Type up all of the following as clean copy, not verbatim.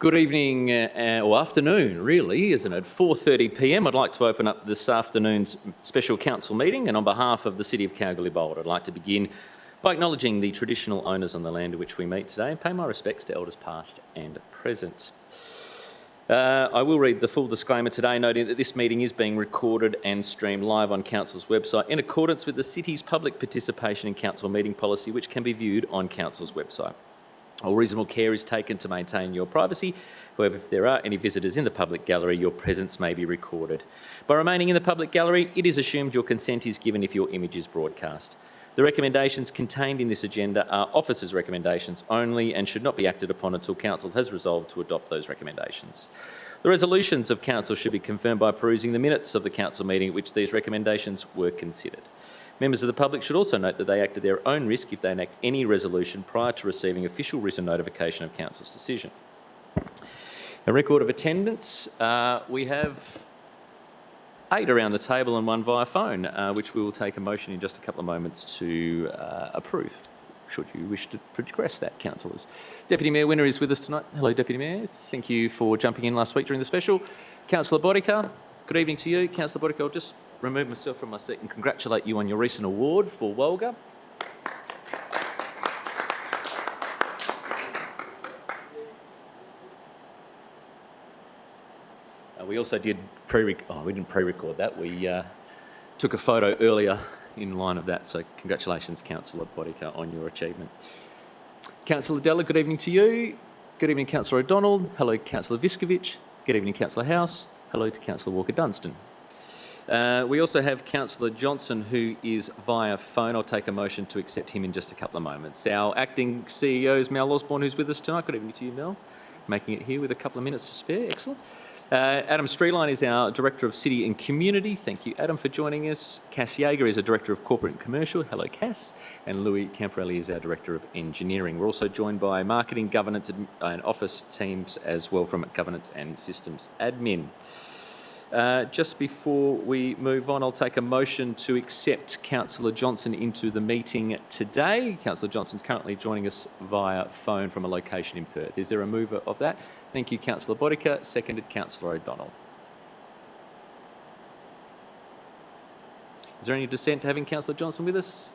Good evening, or afternoon really, isn't it? 4:30 p.m. I'd like to open up this afternoon's special council meeting, and on behalf of the City of Kalgoorlie-Boulder, I'd like to begin by acknowledging the traditional owners on the land in which we meet today and pay my respects to elders past and present. I will read the full disclaimer today, noting that this meeting is being recorded and streamed live on Council's website in accordance with the City's public participation in Council meeting policy, which can be viewed on Council's website. All reasonable care is taken to maintain your privacy. However, if there are any visitors in the public gallery, your presence may be recorded. By remaining in the public gallery, it is assumed your consent is given if your image is broadcast. The recommendations contained in this agenda are officers' recommendations only and should not be acted upon until Council has resolved to adopt those recommendations. The resolutions of Council should be confirmed by perusing the minutes of the Council meeting at which these recommendations were considered. Members of the public should also note that they act at their own risk if they enact any resolution prior to receiving official written notification of Council's decision. A record of attendance, we have 8 around the table and 1 via phone, which we will take a motion in just a couple of moments to approve, should you wish to progress that, councillors. Deputy Mayor Winner is with us tonight. Hello, Deputy Mayor. Thank you for jumping in last week during the special. Councillor Bodica, good evening to you. Councillor Bodica, I'll just remove myself from my seat and congratulate you on your recent award for Wolga. We also did we didn't pre-record that. We took a photo earlier in line of that, so congratulations, Councillor Bodica, on your achievement. Councillor Della, good evening to you. Good evening, Councillor O'Donnell. Hello, Councillor Viskovich. Good evening, Councillor House. Hello to Councillor Walker-Dunstan. We also have Councillor Johnson, who is via phone. I'll take a motion to accept him in just a couple of moments. Our acting CEO is Mel Osborne, who's with us tonight. Good evening to you, Mel. Making it here with a couple of minutes to spare. Excellent. Adam Streeline is our Director of City and Community. Thank you, Adam, for joining us. Cass Yeager is our Director of Corporate and Commercial. Hello, Cass. And Louis Camporelli is our Director of Engineering. We're also joined by Marketing, Governance and Office teams as well from Governance and Systems Admin. Just before we move on, I'll take a motion to accept Councillor Johnson into the meeting today. Councillor Johnson's currently joining us via phone from a location in Perth. Is there a mover of that? Thank you, Councillor Bodica. Seconded, Councillor O'Donnell. Is there any dissent to having Councillor Johnson with us?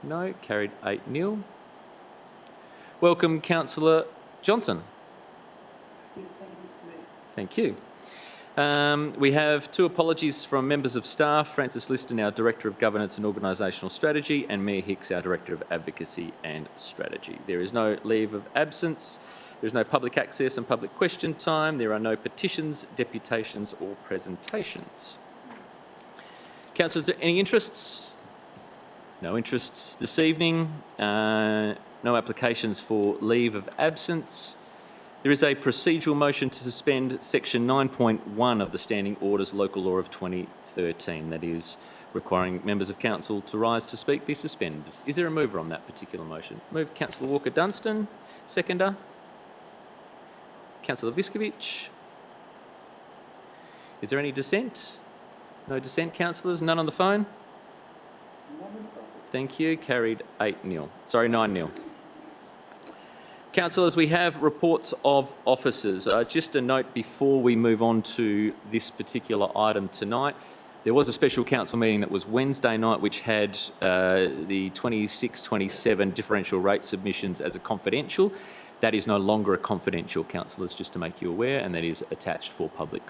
No. Carried 8-0. Welcome, Councillor Johnson. Thank you. We have 2 apologies from members of staff, Francis Liston, our Director of Governance and Organisational Strategy, and Mayor Hicks, our Director of Advocacy and Strategy. There is no leave of absence, there is no public access and public question time, there are no petitions, deputations or presentations. Councillors, any interests? No interests this evening. No applications for leave of absence. There is a procedural motion to suspend Section 9.1 of the Standing Orders Local Law of 2013, that is, requiring members of council to rise to speak be suspended. Is there a mover on that particular motion? Move, Councillor Walker-Dunstan. Seconder? Councillor Viskovich. Is there any dissent? No dissent, councillors? None on the phone? Thank you. Carried 8-0. Sorry, 9-0. Councillors, we have reports of officers. Just a note before we move on to this particular item tonight. There was a special council meeting that was Wednesday night which had the 26-27 differential rate submissions as a confidential. That is no longer a confidential, councillors, just to make you aware, and that is attached for public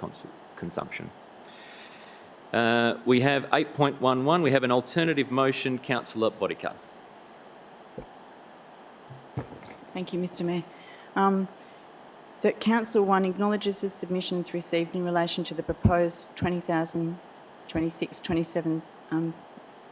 consumption. We have 8.11. We have an alternative motion. Councillor Bodica. Thank you, Mr Mayor. That Council 1 acknowledges the submissions received in relation to the proposed 2026-27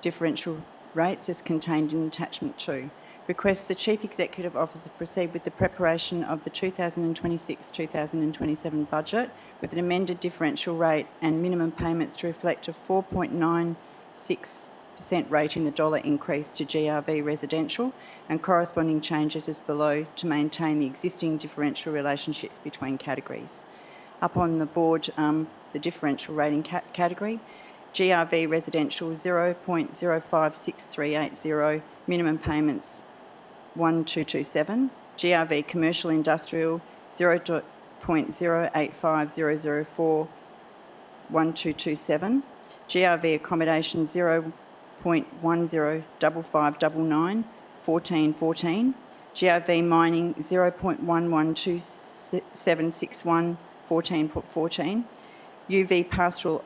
differential rates as contained in Attachment 2. Requests the Chief Executive Officer proceed with the preparation of the 2026-2027 budget with an amended differential rate and minimum payments to reflect a 4.96% rate in the dollar increase to GRV residential and corresponding changes as below to maintain the existing differential relationships between categories. Up on the board, the differential rating category, GRV residential 0.056380, minimum payments 1227, GRV commercial industrial 0.0850041227, GRV accommodation 0.105599 1414, GRV mining 0.112761 1414, UV pastoral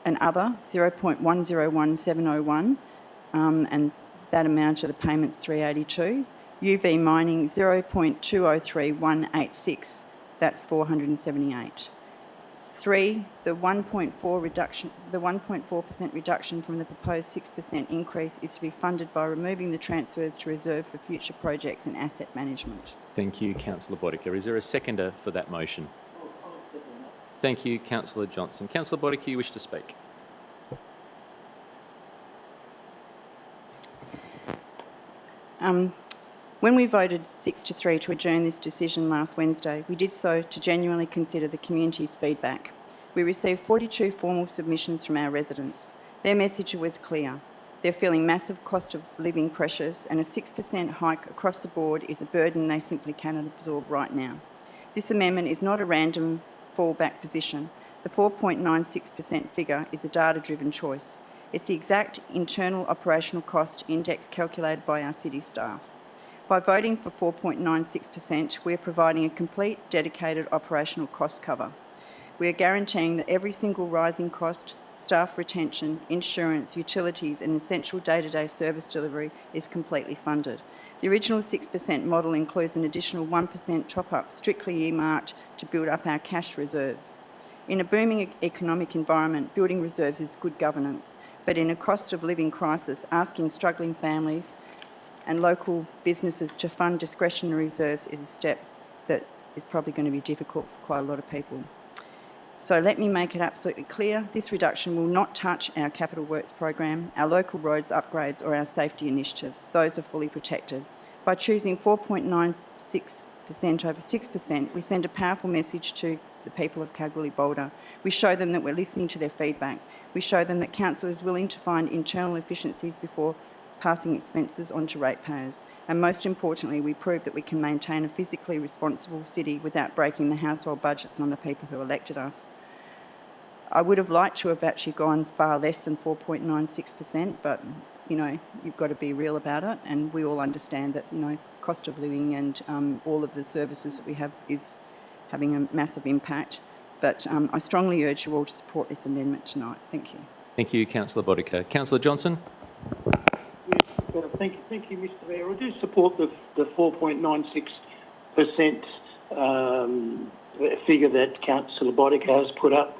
and other 0.101701, and that amount of the payments 382. UV mining 0.203186, that's 478. 3, the 1.4% reduction from the proposed 6% increase is to be funded by removing the transfers to reserve for future projects and asset management. Thank you, Councillor Botica. Is there a seconder for that motion? Thank you, Councillor Johnson. Councillor Botica, you wish to speak? When we voted 6-3 to adjourn this decision last Wednesday, we did so to genuinely consider the community's feedback. We received 42 formal submissions from our residents. Their message was clear. They're feeling massive cost of living pressures, and a 6% hike across the board is a burden they simply cannot absorb right now. This amendment is not a random fallback position. The 4.96% figure is a data-driven choice. It's the exact internal operational cost index calculated by our city staff. By voting for 4.96%, we are providing a complete, dedicated operational cost cover. We are guaranteeing that every single rising cost, staff retention, insurance, utilities and essential day-to-day service delivery is completely funded. The original 6% model includes an additional 1% top-up strictly earmarked to build up our cash reserves. In a booming economic environment, building reserves is good governance, but in a cost of living crisis, asking struggling families and local businesses to fund discretionary reserves is a step that is probably going to be difficult for quite a lot of people. So let me make it absolutely clear, this reduction will not touch our capital works program, our local roads upgrades or our safety initiatives. Those are fully protected. By choosing 4.96% over 6%, we send a powerful message to the people of Kalgoorlie-Boulder. We show them that we're listening to their feedback. We show them that council is willing to find internal efficiencies before passing expenses on to ratepayers. And most importantly, we prove that we can maintain a physically responsible city without breaking the household budgets on the people who elected us. I would have liked to have actually gone far less than 4.96%, but, you know, you've got to be real about it, and we all understand that, you know, cost of living and all of the services that we have is having a massive impact. But I strongly urge you all to support this amendment tonight. Thank you. Thank you, Councillor Botica. Councillor Johnson? Thank you, Mr Mayor. I do support the 4.96% figure that Councillor Botica has put up.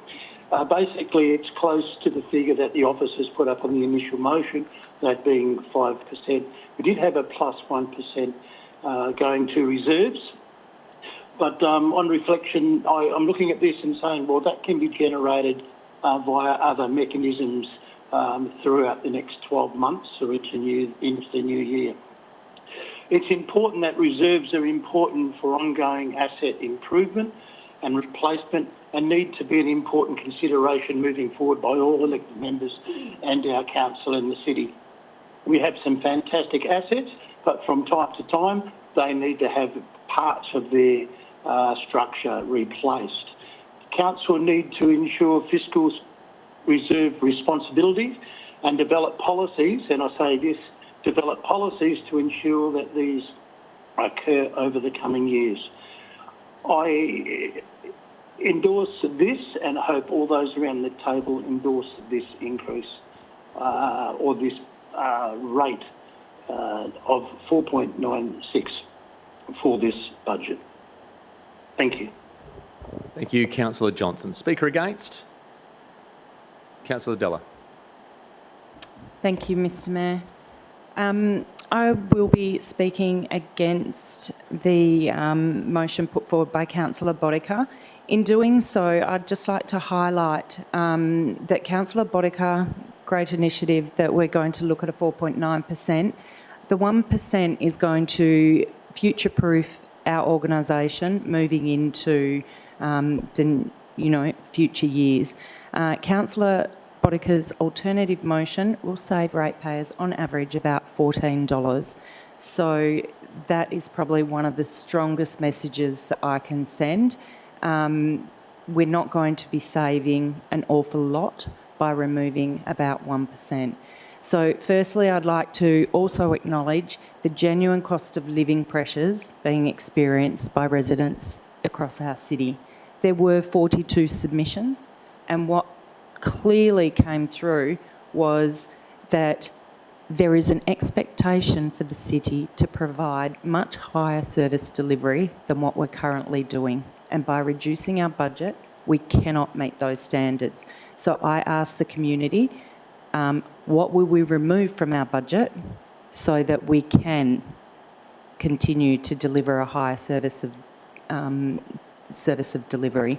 Basically, it's close to the figure that the office has put up on the initial motion, that being 5%. We did have a plus 1% going to reserves. But on reflection, I'm looking at this and saying, well, that can be generated via other mechanisms throughout the next 12 months or into the new year. It's important that reserves are important for ongoing asset improvement and replacement and need to be an important consideration moving forward by all elected members and our council in the city. We have some fantastic assets, but from time to time, they need to have parts of their structure replaced. Council need to ensure fiscal reserve responsibility and develop policies, and I say this, develop policies to ensure that these occur over the coming years. I endorse this and I hope all those around the table endorse this increase or this rate of 4.96 for this budget. Thank you. Thank you, Councillor Johnson. Speaker against? Councillor Della. Thank you, Mr Mayor. I will be speaking against the motion put forward by Councillor Botica. In doing so, I'd just like to highlight that Councillor Botica, great initiative that we're going to look at a 4.9%. The 1% is going to future-proof our organisation moving into the future years. Councillor Botica's alternative motion will save ratepayers on average about $14. So that is probably one of the strongest messages that I can send. we're not going to be saving an awful lot by removing about 1%. So firstly, I'd like to also acknowledge the genuine cost of living pressures being experienced by residents across our city. There were 42 submissions, and what clearly came through was that there is an expectation for the city to provide much higher service delivery than what we're currently doing. And by reducing our budget, we cannot meet those standards. So I ask the community, what will we remove from our budget so that we can continue to deliver a higher service of delivery?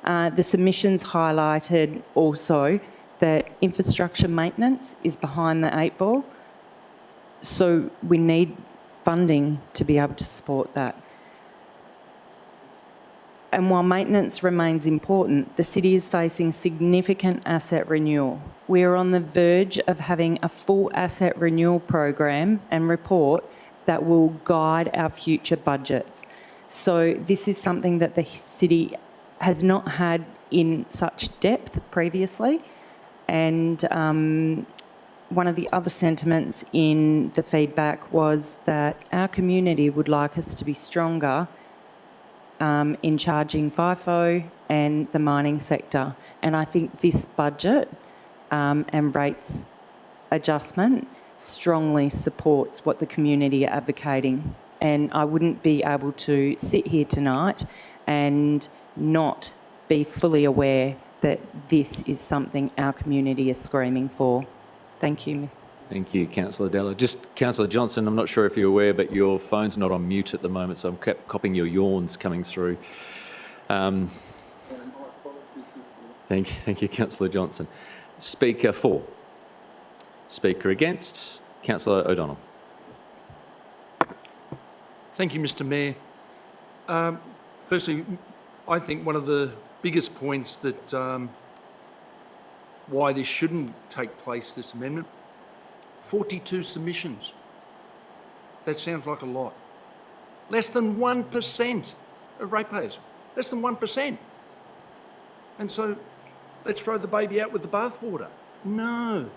The submissions highlighted also that infrastructure maintenance is behind the 8 ball, so we need funding to be able to support that. And while maintenance remains important, the city is facing significant asset renewal. We are on the verge of having a full asset renewal program and report that will guide our future budgets. So this is something that the city has not had in such depth previously. And one of the other sentiments in the feedback was that our community would like us to be stronger in charging FIFO and the mining sector. And I think this budget and rates adjustment strongly supports what the community are advocating. And I wouldn't be able to sit here tonight and not be fully aware that this is something our community is screaming for. Thank you. Thank you, Councillor Della. Just, Councillor Johnson, I'm not sure if you're aware, but your phone's not on mute at the moment, so I'm copying your yawns coming through. Thank you, Councillor Johnson. Speaker for. Speaker against. Councillor O'Donnell. Thank you, Mr. Mayor. Firstly, I think one of the biggest points that why this shouldn't take place, this amendment, 42 submissions. That sounds like a lot. Less than 1% of ratepayers. Less than 1%. And so let's throw the baby out with the bathwater. No.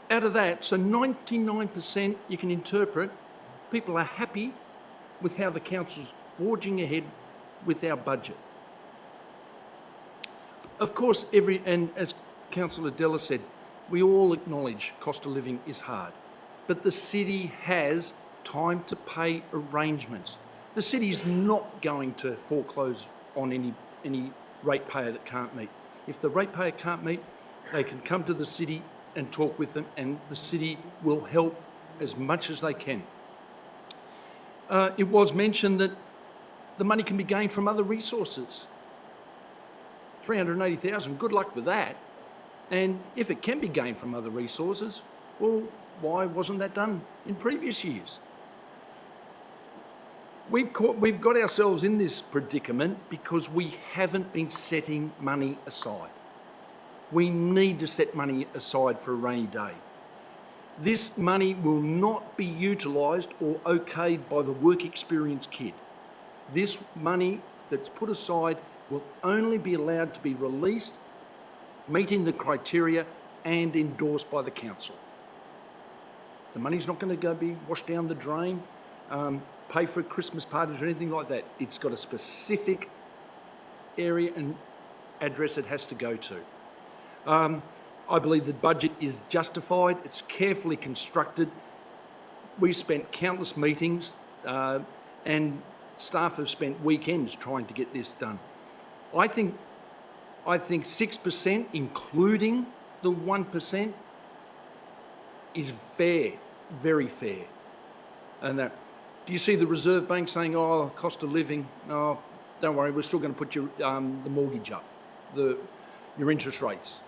Out of that, so 99% you can interpret, people are happy with how the council's forging ahead with our budget. Of course, and as Councillor Della said, we all acknowledge cost of living is hard, but the city has time to pay arrangements. The city is not going to foreclose on any ratepayer that can't meet. If the ratepayer can't meet, they can come to the city and talk with them, and the city will help as much as they can. It was mentioned that the money can be gained from other resources. 380,000, good luck with that. And if it can be gained from other resources, well, why wasn't that done in previous years? We've got ourselves in this predicament because we haven't been setting money aside. We need to set money aside for a rainy day. This money will not be utilised or okayed by the work experience kid. This money that's put aside will only be allowed to be released meeting the criteria and endorsed by the council. The money's not going to be washed down the drain, pay for Christmas parties or anything like that. It's got a specific area and address it has to go to. I believe the budget is justified. It's carefully constructed. We've spent countless meetings and staff have spent weekends trying to get this done. I think 6%, including the 1%, is fair, very fair. And that, do you see the Reserve Bank saying, "Oh, cost of living"? Oh, don't worry, we're still going to put your the mortgage up, your interest rates.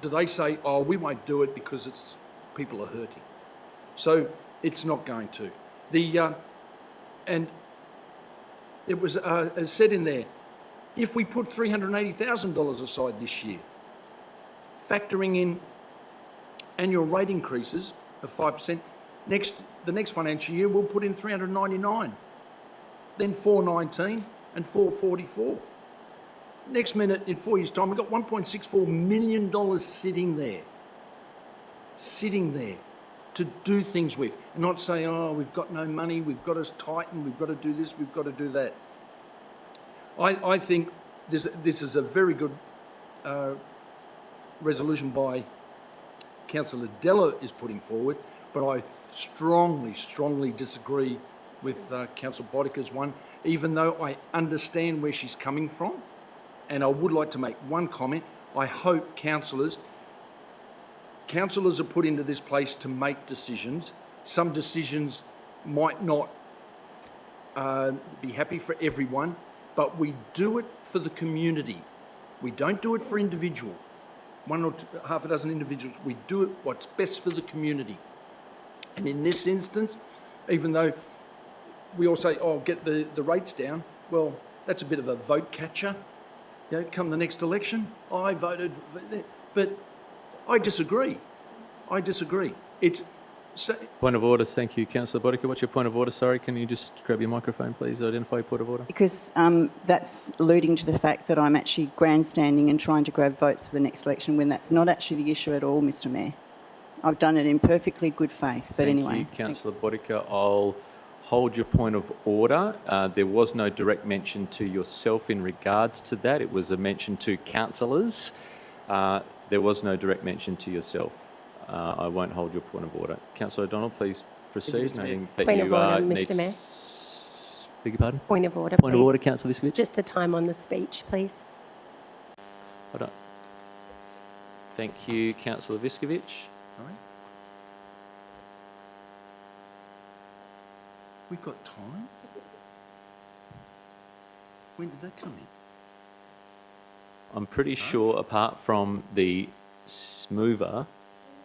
Do they say, "Oh, we won't do it because people are hurting"? So it's not going to. And it was said in there, if we put $380,000 aside this year, factoring in annual rate increases of 5%, the next financial year we'll put in 399. then 419 and 444. Next minute, in 4 years' time, we've got $1.64 million sitting there to do things with, and not say, oh, we've got no money, we've got to tighten, we've got to do this, we've got to do that. I think this is a very good resolution by Councillor Della is putting forward, but I strongly disagree with Councillor Botica's one, even though I understand where she's coming from. And I would like to make one comment. I hope councillors are put into this place to make decisions. Some decisions might not be happy for everyone, but we do it for the community. We don't do it for individual, one or half a dozen individuals. We do it what's best for the community. And in this instance, even though we all say, oh, get the rates down, well, that's a bit of a vote catcher. You know, come the next election, I voted for that. But I disagree. It's... Point of order. Thank you, Councillor Botica. What's your point of order? Sorry, can you just grab your microphone, please? Identify your point of order. Because that's alluding to the fact that I'm actually grandstanding and trying to grab votes for the next election when that's not actually the issue at all, Mr Mayor. I've done it in perfectly good faith, but anyway. Thank you, Councillor Botica. I'll hold your point of order. There was no direct mention to yourself in regards to that. It was a mention to councillors. There was no direct mention to yourself. I won't hold your point of order. Councillor O'Donnell, please proceed. Noting that Point you of order, need... Mr Mayor. Beg your pardon? Point of order, Point please. of order, Councillor Viskovich. Just the time on the speech, please. Hold on. Thank you, Councillor Viskovich. Sorry? We've got time? When did that come in? I'm pretty sure, apart from the mover,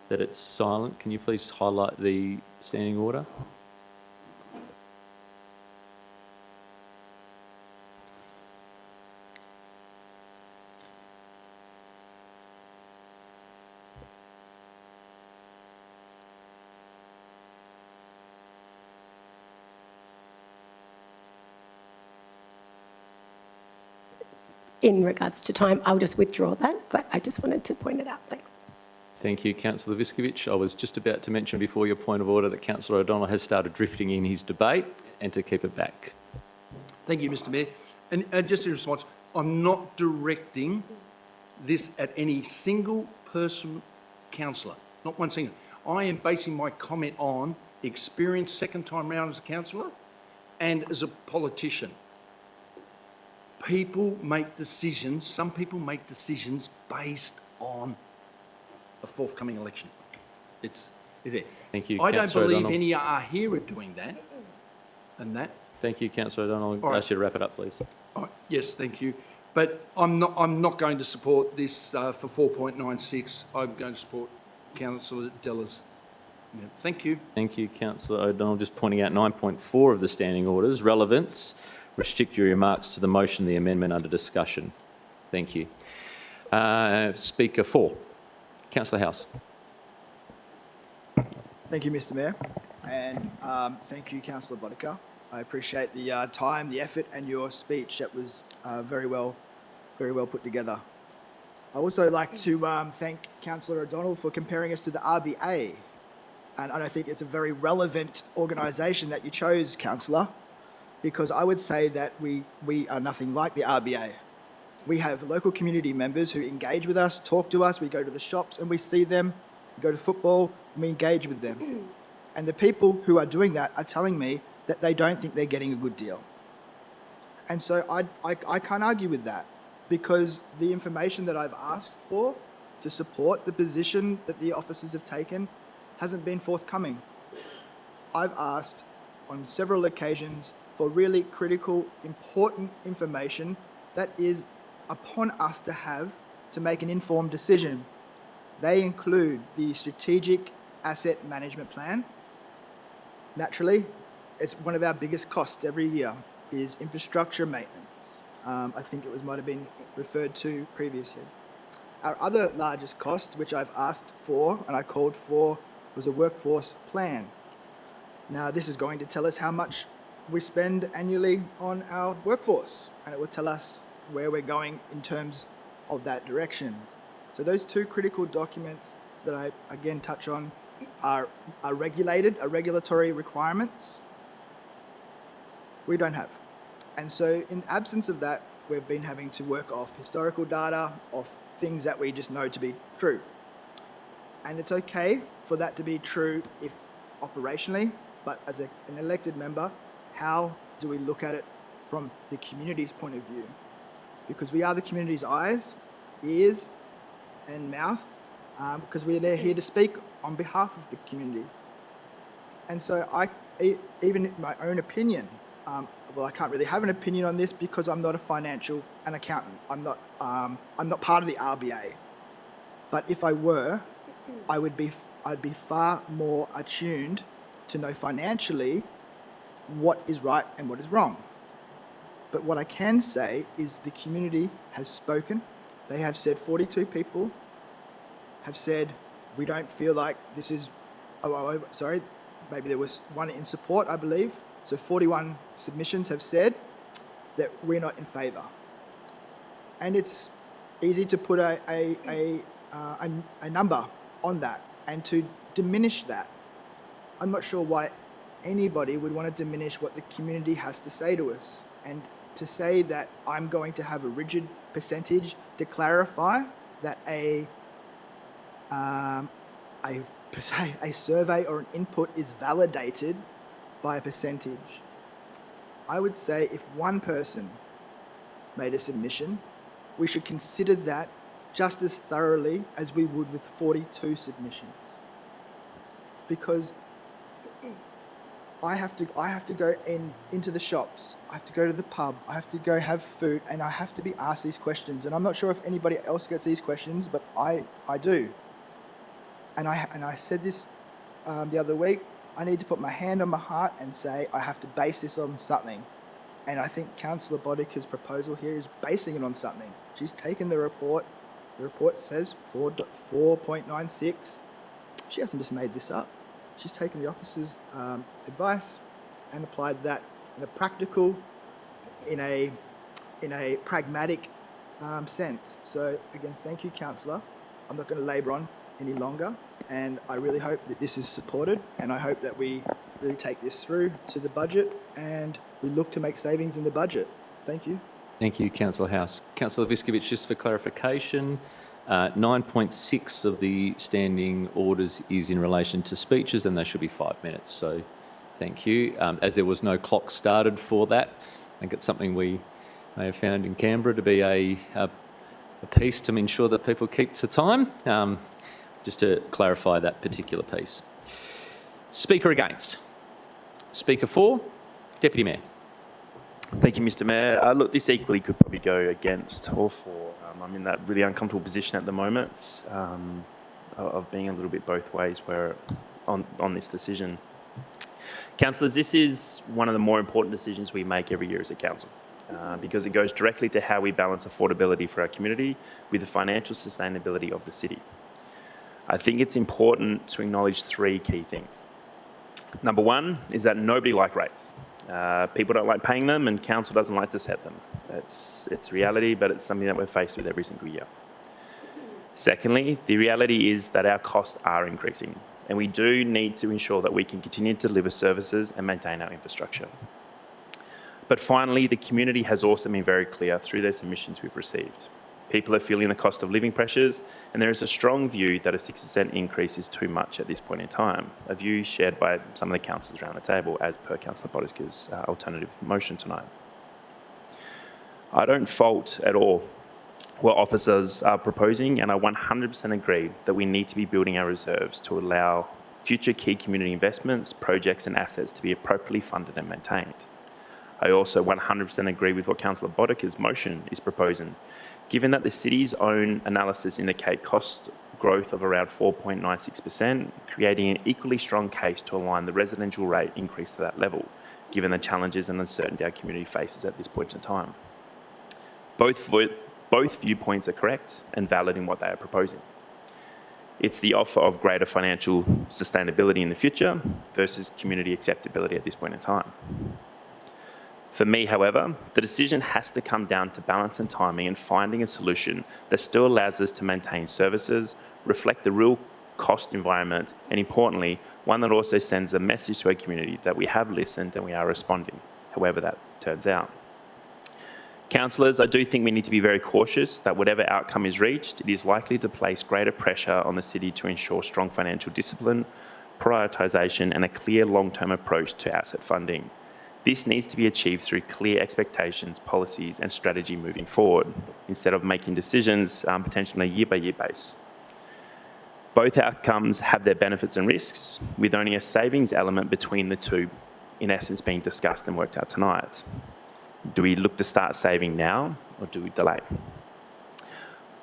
that it's silent. Can you please highlight the standing order? In regards to time, I'll just withdraw that, but I just wanted to point it out. Thanks. Thank you, Councillor Viskovich. I was just about to mention before your point of order that Councillor O'Donnell has started drifting in his debate, and to keep it back. Thank you, Mr Mayor. And just in response, I'm not directing this at any single person councillor, not one single. I am basing my comment on experience second time round as a councillor and as a politician. People make decisions, some people make decisions based on a forthcoming election. It's there. Thank you, I don't Councillor believe O'Donnell. any are here are doing that and that. Thank you, Councillor O'Donnell. All I'll right. ask you to wrap it up, please. Oh, yes, thank you. But I'm not going to support this for 4.96. I'm going to support Councillor Della's. Yeah, thank you. Thank you, Councillor O'Donnell. Just pointing out 9.4 of the standing orders. Relevance. Restrict your remarks to the motion, the amendment under discussion. Thank you. Speaker 4. Councillor House. Thank you, Mr Mayor, and thank you, Councillor Botica. I appreciate the time, the effort, and your speech. That was very well put together. I also like to thank Councillor O'Donnell for comparing us to the RBA, and I think it's a very relevant organisation that you chose, Councillor, because I would say that we are nothing like the RBA. We have local community members who engage with us, talk to us, we go to the shops and we see them, we go to football and we engage with them. And the people who are doing that are telling me that they don't think they're getting a good deal. And so I can't argue with that, because the information that I've asked for to support the position that the officers have taken hasn't been forthcoming. I've asked on several occasions for really critical, important information that is upon us to have to make an informed decision. They include the Strategic Asset Management Plan. Naturally, it's one of our biggest costs every year is infrastructure maintenance. I think it might have been referred to previously. Our other largest cost, which I've asked for and I called for, was a workforce plan. Now, this is going to tell us how much we spend annually on our workforce, and it will tell us where we're going in terms of that direction. So those two critical documents that I again touch on are regulated, are regulatory requirements we don't have. And so in absence of that, we've been having to work off historical data, off things that we just know to be true. And it's okay for that to be true if operationally, but as an elected member, how do we look at it from the community's point of view? Because we are the community's eyes, ears, and mouth, because they're here to speak on behalf of the community. And so even in my own opinion, well, I can't really have an opinion on this because I'm not an accountant. I'm not part of the RBA. But if I were, I'd be far more attuned to know financially what is right and what is wrong. But what I can say is the community has spoken. They have said 42 people have said, we don't feel like this is, sorry, maybe there was one in support, I believe. So 41 submissions have said that we're not in favour. And it's easy to put a number on that and to diminish that. I'm not sure why anybody would want to diminish what the community has to say to us. And to say that I'm going to have a rigid percentage to clarify that a survey or an input is validated by a percentage. I would say if one person made a submission, we should consider that just as thoroughly as we would with 42 submissions. Because I have to go into the shops, I have to go to the pub, I have to go have food, and I have to be asked these questions. And I'm not sure if anybody else gets these questions, but I do. And I said this the other week, I need to put my hand on my heart and say I have to base this on something. And I think Councillor Bodica's proposal here is basing it on something. She's taken the report says 4.96. She hasn't just made this up. She's taken the officer's advice and applied that in a practical, in a pragmatic sense. So again, thank you, Councillor. I'm not going to labour on any longer, and I really hope that this is supported, and I hope that we really take this through to the budget and we look to make savings in the budget. Thank you. Thank you, Councillor House. Councillor Viskovich, just for clarification, 9.6 of the standing orders is in relation to speeches, and they should be 5 minutes. So thank you. As there was no clock started for that, I think it's something we may have found in Canberra to be a piece to ensure that people keep to time. Just to clarify that particular piece. Speaker against. Speaker for. Deputy Mayor. Thank you, Mr. Mayor. Look, this equally could probably go against or for. I'm in that really uncomfortable position at the moment of being a little bit both ways where on this decision. Councillors, this is one of the more important decisions we make every year as a council because it goes directly to how we balance affordability for our community with the financial sustainability of the city. I think it's important to acknowledge three key things. Number one is that nobody likes rates. People don't like paying them, and council doesn't like to set them. It's reality, but it's something that we're faced with every single year. Secondly, the reality is that our costs are increasing, and we do need to ensure that we can continue to deliver services and maintain our infrastructure. But finally, the community has also been very clear through their submissions we've received. People are feeling the cost of living pressures, and there is a strong view that a 6% increase is too much at this point in time, a view shared by some of the councillors around the table, as per Councillor Bodica's alternative motion tonight. I don't fault at all what officers are proposing, and I 100% agree that we need to be building our reserves to allow future key community investments, projects and assets to be appropriately funded and maintained. I also 100% agree with what Councillor Bodica's motion is proposing, given that the city's own analysis indicate cost growth of around 4.96%, creating an equally strong case to align the residential rate increase to that level, given the challenges and uncertainty our community faces at this point in time. Both viewpoints are correct and valid in what they are proposing. It's the offer of greater financial sustainability in the future versus community acceptability at this point in time. For me, however, the decision has to come down to balance and timing and finding a solution that still allows us to maintain services, reflect the real cost environment, and importantly, one that also sends a message to our community that we have listened and we are responding, however that turns out. Councillors, I do think we need to be very cautious that whatever outcome is reached, it is likely to place greater pressure on the city to ensure strong financial discipline, prioritisation, and a clear long-term approach to asset funding. This needs to be achieved through clear expectations, policies, and strategy moving forward, instead of making decisions potentially on a year-by-year basis. Both outcomes have their benefits and risks, with only a savings element between the two, in essence, being discussed and worked out tonight. Do we look to start saving now, or do we delay?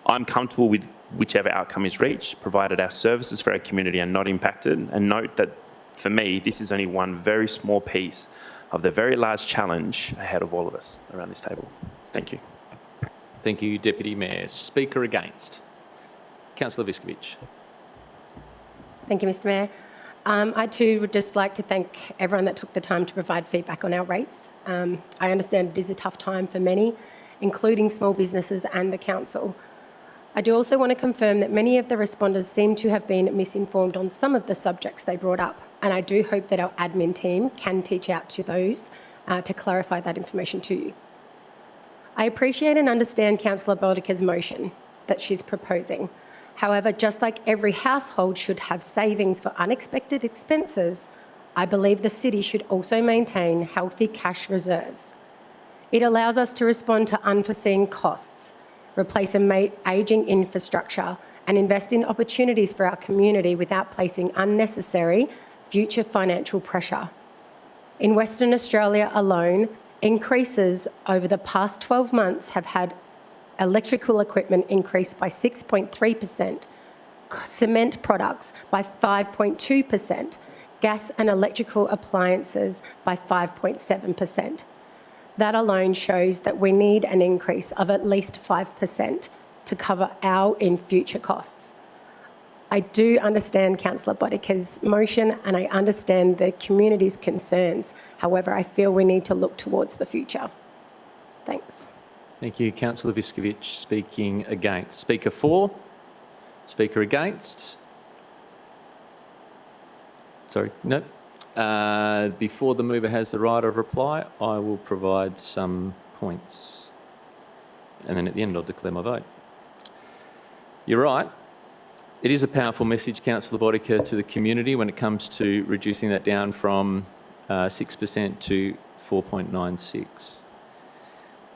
I'm comfortable with whichever outcome is reached, provided our services for our community are not impacted, and note that, for me, this is only one very small piece of the very large challenge ahead of all of us around this table. Thank you. Thank you, Deputy Mayor. Speaker against. Councillor Viskovich. Thank you, Mr. Mayor. I too would just like to thank everyone that took the time to provide feedback on our rates. I understand it is a tough time for many, including small businesses and the council. I do also want to confirm that many of the responders seem to have been misinformed on some of the subjects they brought up, and I do hope that our admin team can teach out to those to clarify that information to you. I appreciate and understand Councillor Boulder's motion that she's proposing. However, just like every household should have savings for unexpected expenses, I believe the city should also maintain healthy cash reserves. It allows us to respond to unforeseen costs, replace ageing infrastructure, and invest in opportunities for our community without placing unnecessary future financial pressure. In Western Australia alone, increases over the past 12 months have had electrical equipment increase by 6.3%, cement products by 5.2%, gas and electrical appliances by 5.7%. That alone shows that we need an increase of at least 5% to cover our in future costs. I do understand Councillor Boutique's motion and I understand the community's concerns. However, I feel we need to look towards the future. Thanks. Thank you, Councillor Viskovich. Speaking against. Speaker for. Speaker against. Sorry, no. Before the mover has the right of reply, I will provide some points. And then at the end, I'll declare my vote. You're right. It is a powerful message, Councillor Boutique, to the community when it comes to reducing that down from 6% to 4.96%.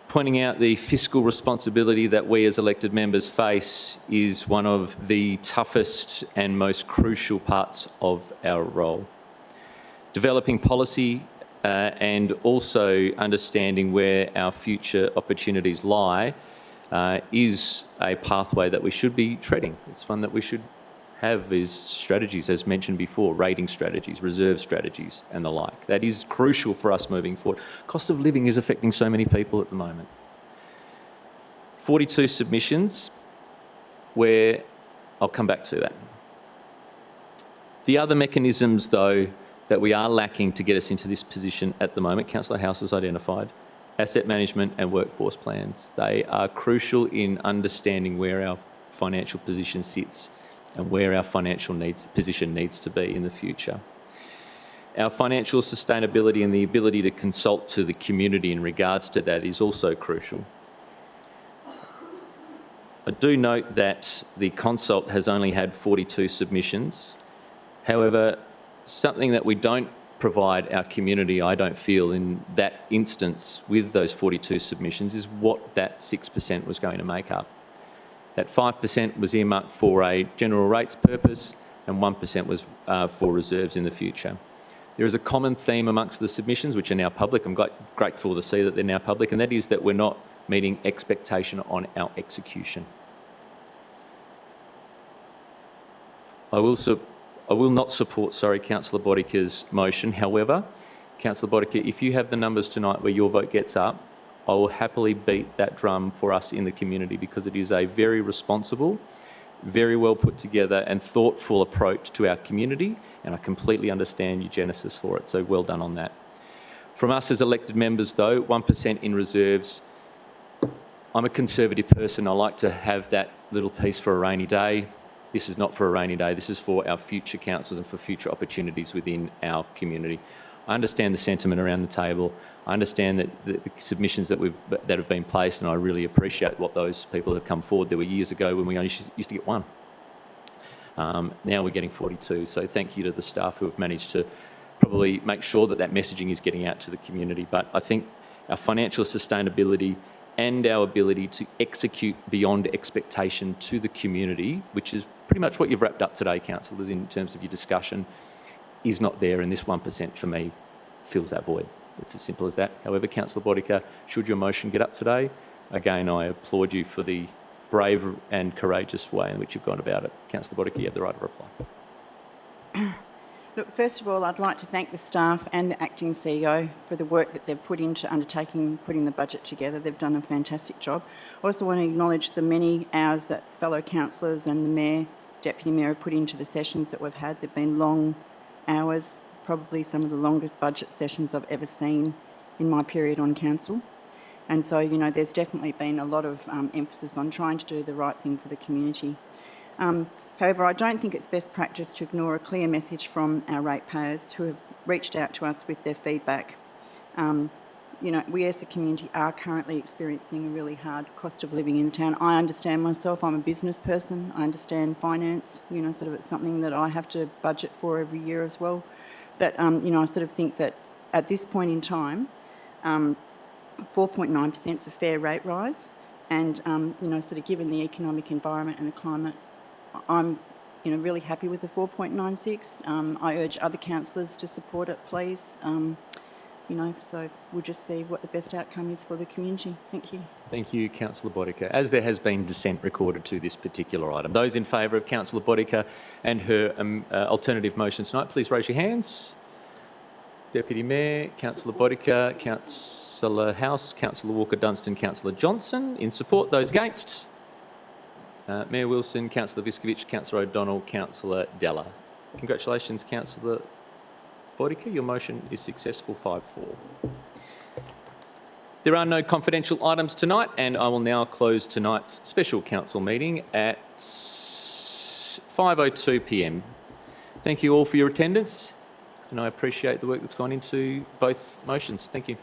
Pointing out the fiscal responsibility that we as elected members face is one of the toughest and most crucial parts of our role. Developing policy and also understanding where our future opportunities lie is a pathway that we should be treading. It's one that we should have as strategies, as mentioned before, rating strategies, reserve strategies and the like. That is crucial for us moving forward. Cost of living is affecting so many people at the moment. 42 submissions where I'll come back to that. The other mechanisms, though, that we are lacking to get us into this position at the moment, Councillor House has identified, asset management and workforce plans. They are crucial in understanding where our financial position sits and where our financial position needs to be in the future. Our financial sustainability and the ability to consult to the community in regards to that is also crucial. I do note that the consult has only had 42 submissions. However, something that we don't provide our community, I don't feel, in that instance with those 42 submissions is what that 6% was going to make up. That 5% was earmarked for a general rates purpose and 1% was for reserves in the future. There is a common theme amongst the submissions, which are now public. I'm grateful to see that they're now public, and that is that we're not meeting expectation on our execution. I will not support, Councillor Boutique's motion. However, Councillor Boutique, if you have the numbers tonight where your vote gets up, I will happily beat that drum for us in the community because it is a very responsible, very well put together and thoughtful approach to our community, and I completely understand your genesis for it, so well done on that. From us as elected members, though, 1% in reserves. I'm a conservative person. I like to have that little piece for a rainy day. This is not for a rainy day. This is for our future councils and for future opportunities within our community. I understand the sentiment around the table. I understand that the submissions that have been placed, and I really appreciate what those people have come forward. There were years ago when we only used to get one. Now we're getting 42. So thank you to the staff who have managed to probably make sure that that messaging is getting out to the community. But I think our financial sustainability and our ability to execute beyond expectation to the community, which is pretty much what you've wrapped up today, councillors, in terms of your discussion, is not there, and this 1% for me fills that void. It's as simple as that. However, Councillor Bodica, should your motion get up today, again, I applaud you for the brave and courageous way in which you've gone about it. Councillor Bodica, you have the right of reply. Look, first of all, I'd like to thank the staff and the acting CEO for the work that they've put into putting the budget together. They've done a fantastic job. I also want to acknowledge the many hours that fellow councillors and the Mayor, Deputy Mayor have put into the sessions that we've had. They've been long hours, probably some of the longest budget sessions I've ever seen in my period on council. And so, you know, there's definitely been a lot of emphasis on trying to do the right thing for the community. However, I don't think it's best practice to ignore a clear message from our ratepayers who have reached out to us with their feedback. You know, we as a community are currently experiencing a really hard cost of living in town. I understand myself, I'm a business person, I understand finance, you know, sort of it's something that I have to budget for every year as well. But, you know, I sort of think that at this point in time, 4.9% is a fair rate rise, and, you know, sort of given the economic environment and the climate, I'm, you know, really happy with the 4.96. I urge other councillors to support it, please. You know, so we'll just see what the best outcome is for the community. Thank you. Thank you, Councillor Bodica. As there has been dissent recorded to this particular item, those in favour of Councillor Bodica and her alternative motion tonight, please raise your hands. Deputy Mayor, Councillor Bodica, Councillor House, Councillor Walker-Dunstan, Councillor Johnson. In support, those against? Mayor Wilson, Councillor Viskovich, Councillor O'Donnell, Councillor Della. Congratulations, Councillor Bodica. Your motion is successful, 5-4. There are no confidential items tonight, and I will now close tonight's special council meeting at 5:02 p.m. Thank you all for your attendance, and I appreciate the work that's gone into both motions. Thank you.